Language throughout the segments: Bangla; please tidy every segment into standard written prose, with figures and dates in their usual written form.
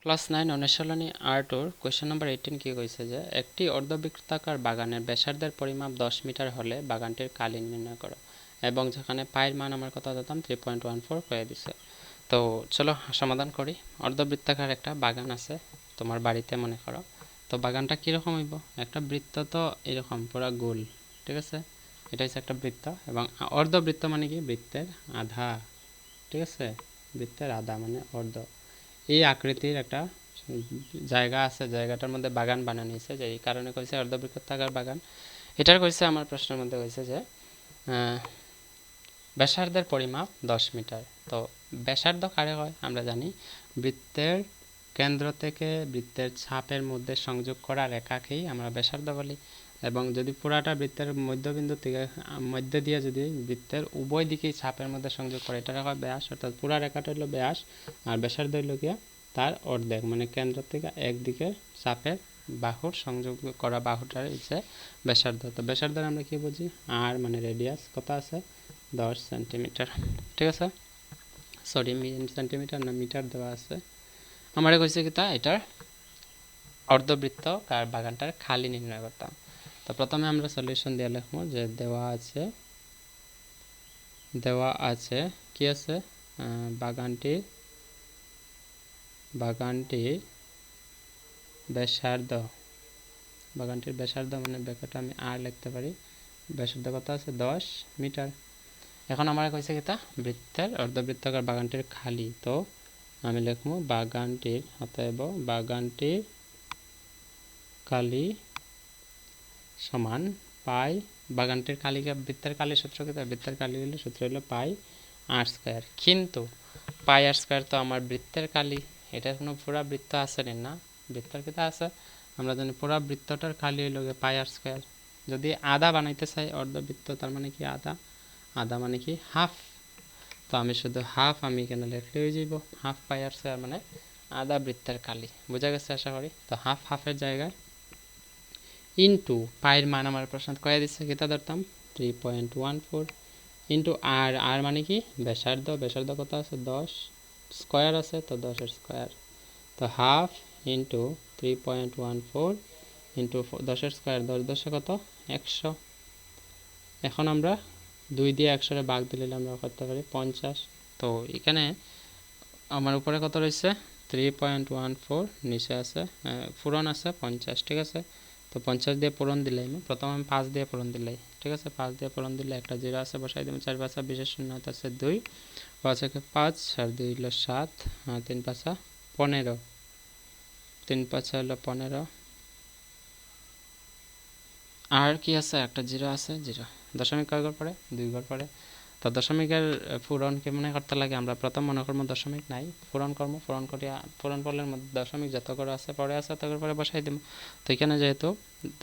ক্লাস 9 অনুশীলনী R2 কোয়েশ্চন নাম্বার 18 কি কইছে যে একটি অর্ধবৃত্তাকার বাগানের ব্যাসার্ধের পরিমাপ 10 মিটার হলে বাগানটির কালি নির্ণয় করো এবং যেখানে পায়ের মান আমার কত দিতাম 3.14 করে দিছে। তো চলো সমাধান করি। অর্ধবৃত্তাকার একটা বাগান আছে তোমার বাড়িতে মনে করো। তো বাগানটা কীরকম হইব? একটা বৃত্ত তো এরকম পুরো গোল, ঠিক আছে? এটা হচ্ছে একটা বৃত্ত এবং অর্ধবৃত্ত মানে কি বৃত্তের আধা, ঠিক আছে? বৃত্তের আধা মানে অর্ধ। এই আকৃতির একটা জায়গা আছে, জায়গাটার মধ্যে বাগান বানানো হয়েছে, যে এই কারণে কইছে অর্ধবৃত্তাকার বাগান। এটার কইছে আমার প্রশ্নের মধ্যে কইছে যে ব্যাসার্ধের পরিমাপ 10 মিটার। তো ব্যাসার্ধ কারে হয় আমরা জানি, বৃত্তের কেন্দ্র থেকে বৃত্তের ছাপের মধ্যে সংযোগ করা রেখাকেই আমরা ব্যাসার্ধ বলি। এবং যদি পুরাটা বৃত্তের মধ্যবিন্দু থেকে মধ্য দিয়ে যদি বৃত্তের উভয় দিকেই ছাপের মধ্যে সংযোগ করে, এটা হয় ব্যাস। অর্থাৎ পুরা রেখাটা হলো ব্যাস আর ব্যাসার্ধ হইল গিয়া তার অর্ধেক, মানে কেন্দ্র থেকে একদিকে চাপের বাহুর সংযোগ করা বাহুটার হচ্ছে ব্যাসার্ধ। তো ব্যাসার্ধের আমরা কি বুঝি? আর মানে রেডিয়াস কত আছে? 10 সেন্টিমিটার, ঠিক আছে? সরি সেন্টিমিটার না, মিটার দেওয়া আছে। আমার কইছে কি তা এটার অর্ধবৃত্ত কার বাগানটার খালি নির্ণয় করতাম। তো প্রথমে আমরা সলিউশন দিয়ে লিখবো যে দেওয়া আছে কি আছে, বাগানটির ব্যাসার্ধ মানে ব্যাখ্যাটা আমি আর লিখতে পারি, ব্যাসার্ধ কত আছে? 10 মিটার। এখন আমার কইছে কি তা বৃত্তের অর্ধবৃত্তাকার বাগানটির খালি। তো আমি লিখবো বাগানটির, অতএব বাগানটির কালি সমান পাই। বাগানটির কালিকে বৃত্তের কালি সূত্র কি? বৃত্তের কালি হলে সূত্র হলো পাই আর স্কয়ার। কিন্তু পাই আর স্কয়ার তো আমার বৃত্তের কালি, এটা কোনো পুরা বৃত্ত আছে না, বৃত্তের কিতা আছে আমরা জানি পুরা বৃত্তটার কালি হইল পাই আর স্কয়ার। যদি আধা বানাইতে চাই অর্ধবৃত্ত, তার মানে কি আধা মানে কি হাফ। তো আমি শুধু হাফ আমি এখানে লিখলে হয়ে যাব হাফ পাই আর স্কয়ার মানে আধা বৃত্তের কালি। বোঝা গেছে আশা করি? তো হাফের জায়গায় ইন্টু পায়ের মান আমার প্রশ্ন কয়ে দিচ্ছে, কিতা ধরতাম 3.14 ইন্টু আর মানে কি ব্যাসার্ধ কত আছে? 10 স্কয়ার আছে, তো 10 স্কয়ার। তো হাফ ইন্টু 3.14 ইন্টু 10 স্কয়ার, 10 কত? 100। এখন আমরা 2 দিয়ে 100 ভাগ দিলে আমরা করতে পারি 50। তো এখানে আমার উপরে কত রয়েছে? 3.14, নিচে আছে পূরণ আছে 50, ঠিক আছে? তো 50 দিয়ে পূরণ দিলাই, প্রথম আমি 5 দিয়ে পূরণ দিলাই, ঠিক আছে? 5 দিয়ে পূরণ দিলে একটা 0 আছে বসাই দিলাম, 4 5 20 শূন্য আছে 2, 5 থেকে 5 আর 2 হলো 7, 3 5 15, 3 5 হলো 15। আর কি আছে? একটা 0 আছে, 0 দশমিক কয় ঘর পরে? 2 ঘর পরে। তো দশমিকের পূরণ কেমনে করতে লাগে? আমরা প্রথম মনে করবো দশমিক নাই, পূরণ করবো, পূরণ করলের মধ্যে দশমিক যত ঘর আছে পরে আছে তত ঘর পরে বসাই দিব। তো এখানে যেহেতু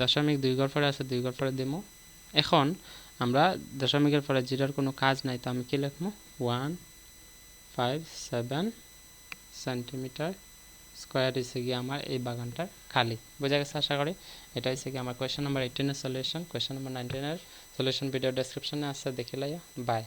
দশমিক 2 ঘর পরে আছে, 2 ঘর পরে দিব। এখন আমরা দশমিকের পরে 0-র কোনো কাজ নাই, তো আমি কি লিখবো? 157 সেন্টিমিটার স্কয়ার হচ্ছে গিয়ে আমার এই বাগানটার খালি। বোঝা গেছে আশা করি? এটা হচ্ছে কি আমার কোয়েশ্চেন নাম্বার 18 এর সলিউশন। কোয়েশ্চেন নাম্বার 19 এর সলিউশন ভিডিও ডেসক্রিপশনে আছে, দেখে লাইয়া। বাই।